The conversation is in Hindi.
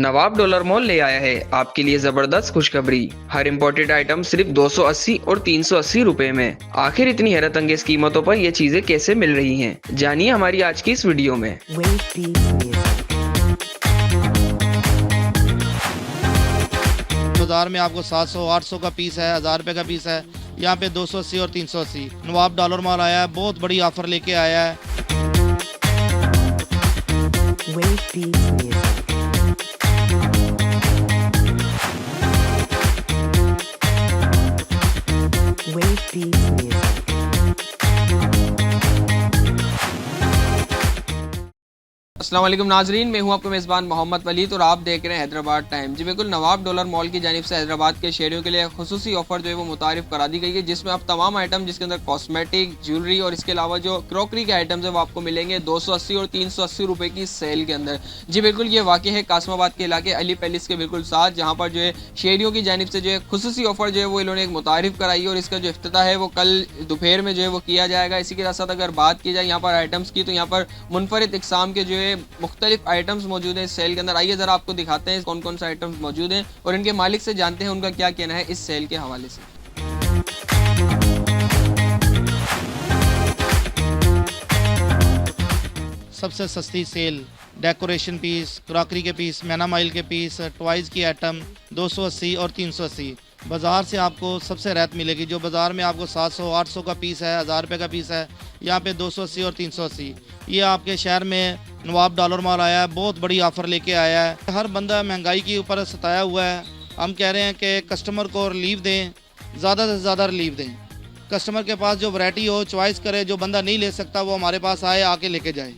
नवाब डॉलर मॉल ले आया है आपके लिए जबरदस्त खुशखबरी। हर इम्पोर्टेड आइटम सिर्फ 280 और 380 रुपए में। आखिर इतनी हैरत अंगेज कीमतों पर ये चीजें कैसे मिल रही हैं? जानिए हमारी आज की इस वीडियो में। बाजार में आपको 700-800 का पीस है, 1000 रुपये का पीस है। यहाँ पे 280 और 380। नवाब डॉलर मॉल आया है, बहुत बड़ी ऑफर लेके आया है। अस्सलाम वालेकुम नाजरीन, मैं हूं आपका मेज़बान मोहम्मद वलीद और आप देख रहे हैं हैदराबाद टाइम। जी बिल्कुल, नवाब डॉलर मॉल की जानिब से हैदराबाद के शहरियों के लिए खुसूसी ऑफर जो है वो मुतारिफ करा दी गई है, जिसमें आप तमाम आइटम जिसके अंदर कॉस्मेटिक, ज्वेलरी और इसके अलावा जो क्रॉकरी के आइटम्स है वो आपको मिलेंगे 280 और 380 रुपये की सेल के अंदर। जी बिल्कुल, ये वाक़ई है कासमाबाद के इलाके अली पैलेस के बिल्कुल साथ, जहाँ पर जो है शहरियों की जानिब से जो है खुसूसी ऑफर जो है वो इन्होंने एक मुतारिफ कराई है और इसका जो इफ्तिताह है वो कल दोपहर में जो है वो किया जाएगा। इसी के साथ अगर बात की जाए यहाँ पर आइटम्स की, तो यहाँ पर मुनफरिद इकसाम के जो है मुख्तलिफ आइटम्स मौजूद हैं इस सेल के अंदर। आइए ज़रा आपको दिखाते हैं कौन कौन से आइटम्स मौजूद हैं और इनके मालिक से जानते हैं उनका क्या कहना है इस सेल के हवाले से। सबसे सस्ती सेल, डेकोरेशन पीस, क्रॉकरी के पीस, मैनामाइल के पीस, टॉयज़ की आइटम 280 और 380। बाज़ार से आपको सबसे राहत मिलेगी। जो बाज़ार में आपको 700-800 का पीस है, 1000 रुपये का पीस है, यहाँ पे 280 और 380। ये आपके शहर में नवाब डॉलर मॉल आया है, बहुत बड़ी ऑफ़र लेके आया है। हर बंदा महंगाई के ऊपर सताया हुआ है। हम कह रहे हैं कि कस्टमर को रिलीफ दें, ज़्यादा से ज़्यादा रिलीफ दें। कस्टमर के पास जो वैरायटी हो चॉइस करे, जो बंदा नहीं ले सकता वो हमारे पास आए, आके लेके जाए।